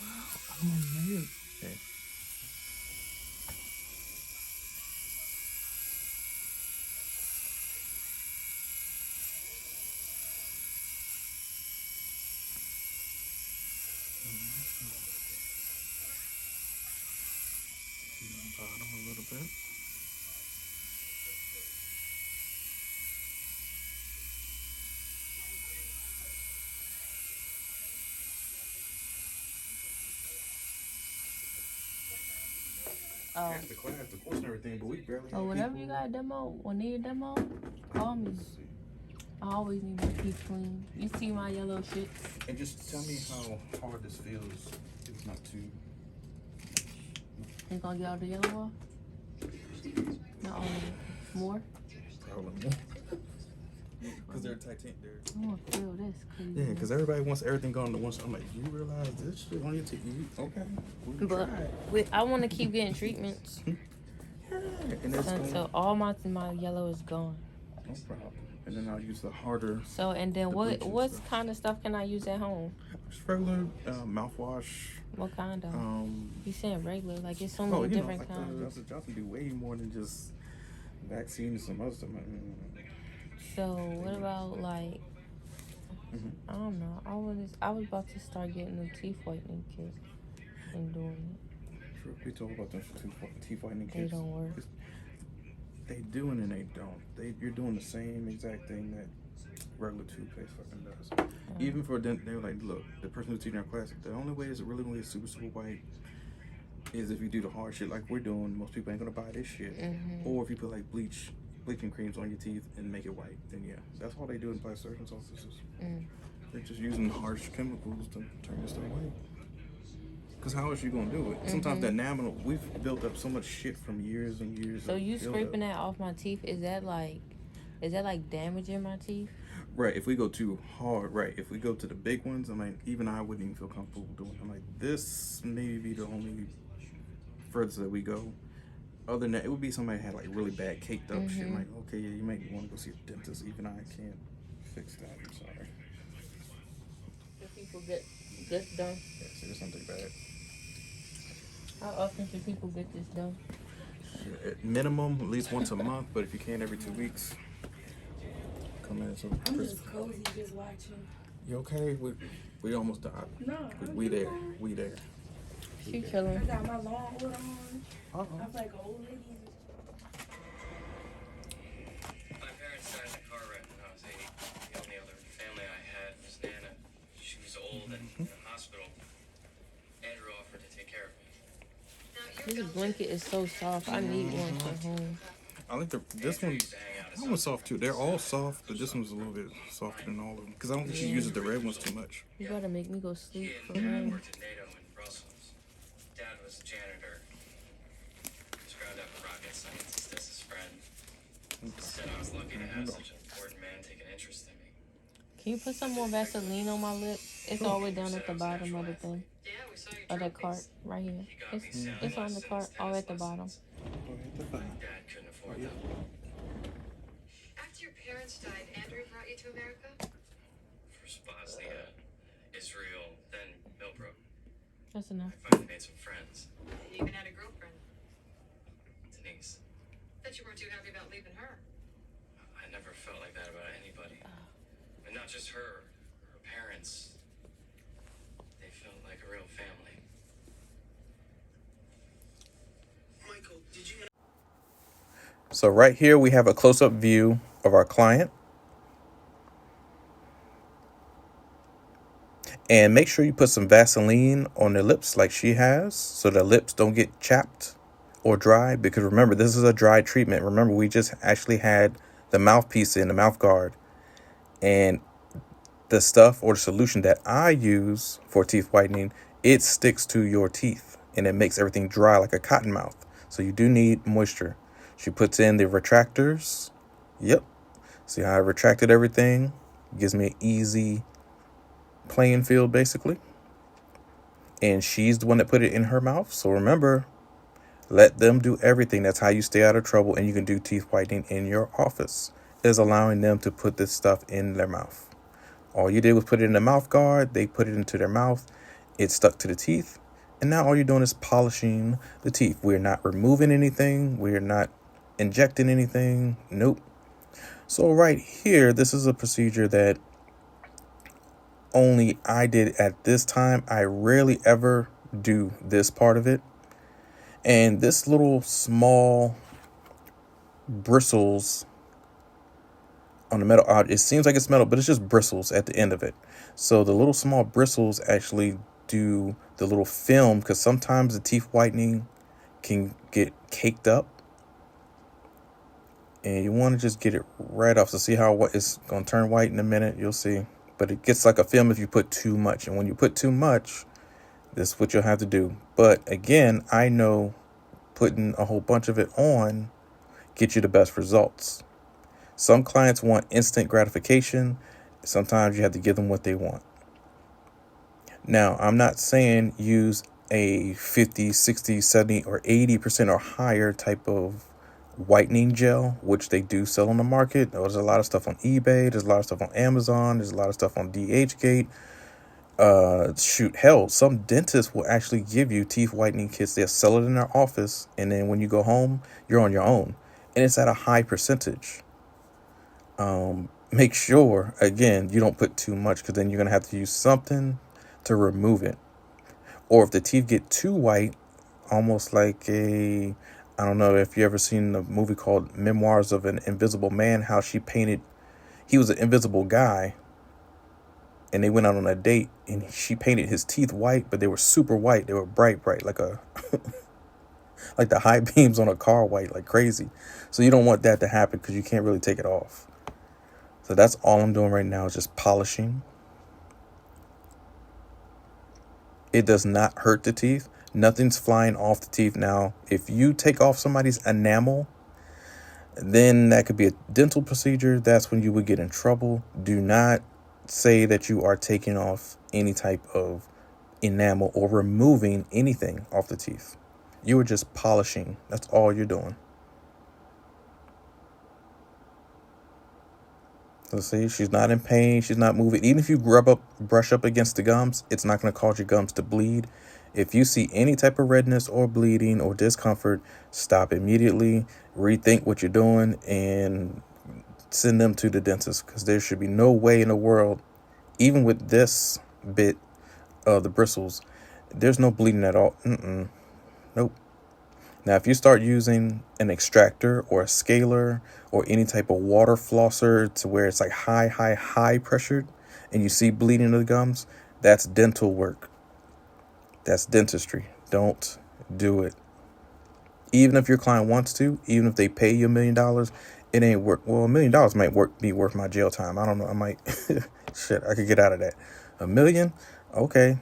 Oh, man. Okay. Bottom a little bit. Oh. The class, the course and everything, but we barely Oh, whenever you got a demo or need a demo, call me. I always need my teeth clean. You see my yellow shits. And just tell me how hard this feels. It's not too. You gonna get all the yellow off? Not all of it. More? Probably more. Because they're titanium. I want to feel this. Yeah, because everybody wants everything gone at once. I'm like, you realize this shit on your teeth? Okay. But I want to keep getting treatments. Yeah, and that's so all my yellow is gone. No problem. And then I'll use the harder. So, and then what kind of stuff can I use at home? Just regular mouthwash. What kind of? You saying regular? Like it's so many different kinds. Y'all can do way more than just vaccine and some other stuff. So what about like? I don't know. I was about to start getting a teeth whitening kit and doing it. Sure, we talk about them teeth whitening kits. They don't work. They do and then they don't. You're doing the same exact thing that regular toothpaste fucking does. Even for them, they're like, look, the person who's teaching our class, the only way it's really gonna get super white is if you do the hard shit like we're doing. Most people ain't gonna buy this shit. Or if you put like bleaching creams on your teeth and make it white, then yeah, that's all they do in plastic surgeons' offices. They're just using harsh chemicals to turn this stuff white. Because how else you gonna do it? Sometimes that enamel, we've built up so much shit from years and years. So you scraping that off my teeth? Is that like damaging my teeth? Right. If we go too hard, right. If we go to the big ones, I mean, even I wouldn't even feel comfortable doing it. I'm like, this may be the only furthest that we go. Other than that, it would be somebody that had like really bad caked up shit. Like, okay, yeah, you might want to go see a dentist. Even I can't fix that. I'm sorry. Do people get this done? Yeah, see, there's something bad. How often do people get this done? At minimum, at least once a month, but if you can, every 2 weeks. Come in. So I'm just cozy, just watching. You okay? We almost died. No. We there. We there. She chilling. I got my long hood on. I was like an old lady. My parents died in a car wreck when I was 8. The only other family I had was Nana. She was old and in the hospital. Andrew offered to take care of me. This blanket is so soft. I need one for home. I think this one's soft too. They're all soft, but this one's a little bit softer than all of them. Because I don't think she uses the red ones too much. You gotta make me go sleep for Dad home. worked at NATO in Brussels. Dad was a janitor. He was ground up rocket scientist as his friend. He said I was lucky to have such an important man take an interest in me. Can you put some more Vaseline on my lips? It's all the way down at the bottom of the thing. Yeah, we saw you Of that cart, right here. It's on the cart, all at the bottom. Dad couldn't afford them. After your parents died, Andrew brought you to America? First Bosnia, Israel, then Millbrook. That's enough. I finally made some friends. You even had a girlfriend. Denise. Bet you weren't too happy about leaving her. I never felt like that about anybody. And not just her parents. They felt like a real family. Michael, did you know? So right here we have a close-up view of our client. And make sure you put some Vaseline on their lips like she has so the lips don't get chapped or dry. Because remember, this is a dry treatment. Remember, we just actually had the mouthpiece in, the mouth guard. And the stuff or the solution that I use for teeth whitening, it sticks to your teeth and it makes everything dry like a cotton mouth. So you do need moisture. She puts in the retractors. Yep. See how I retracted everything? Gives me an easy playing field, basically. And she's the one that put it in her mouth. So remember, let them do everything. That's how you stay out of trouble. And you can do teeth whitening in your office, is allowing them to put this stuff in their mouth. All you did was put it in the mouth guard. They put it into their mouth. It's stuck to the teeth. And now all you're doing is polishing the teeth. We're not removing anything. We're not injecting anything. Nope. So right here, this is a procedure that only I did at this time. I rarely ever do this part of it. And this little small bristles on the metal, it seems like it's metal, but it's just bristles at the end of it. So the little small bristles actually do the little film, because sometimes the teeth whitening can get caked up, and you want to just get it right off. So see how it's going to turn white in a minute, you'll see. But it gets like a film if you put too much, and when you put too much, this is what you'll have to do. But again, I know putting a whole bunch of it on get you the best results. Some clients want instant gratification. Sometimes you have to give them what they want. Now, I'm not saying use a 50, 60, 70, or 80% or higher type of whitening gel, which they do sell on the market. There's a lot of stuff on eBay. There's a lot of stuff on Amazon. There's a lot of stuff on DHgate. Shoot, hell, some dentists will actually give you teeth whitening kits. They'll sell it in their office, and then when you go home, you're on your own. And it's at a high percentage. Make sure, again, you don't put too much, because then you're going to have to use something to remove it. Or if the teeth get too white, almost like I don't know if you ever seen the movie called Memoirs of an Invisible Man, how he was an invisible guy, and they went out on a date, and she painted his teeth white, but they were super white. They were bright, like like the high beams on a car white, like crazy. So you don't want that to happen, because you can't really take it off. So that's all I'm doing right now, is just polishing. It does not hurt the teeth. Nothing's flying off the teeth. Now, if you take off somebody's enamel, then that could be a dental procedure. That's when you would get in trouble. Do not say that you are taking off any type of enamel or removing anything off the teeth. You are just polishing. That's all you're doing. So see, she's not in pain. She's not moving. Even if you brush up against the gums, it's not going to cause your gums to bleed. If you see any type of redness or bleeding or discomfort, stop immediately, rethink what you're doing, and send them to the dentist, because there should be no way in the world, even with this bit of the bristles, there's no bleeding at all. Nope. Now, if you start using an extractor or a scaler or any type of water flosser to where it's like high pressured, and you see bleeding of the gums, that's dental work. That's dentistry. Don't do it. Even if your client wants to, even if they pay you $1 million, it ain't work. Well, $1 million might be worth my jail time. I don't know. I might, shit, I could get out of that. $1 million? Okay.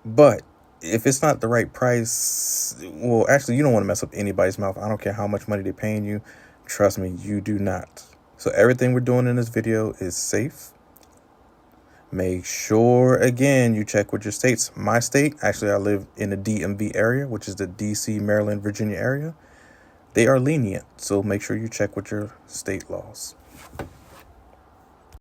But if it's not the right price, well, actually, you don't want to mess up anybody's mouth. I don't care how much money they're paying you. Trust me, you do not. So everything we're doing in this video is safe. Make sure, again, you check with your states. My state, actually, I live in the DMV area, which is the DC, Maryland, Virginia area. They are lenient, so make sure you check with your state laws.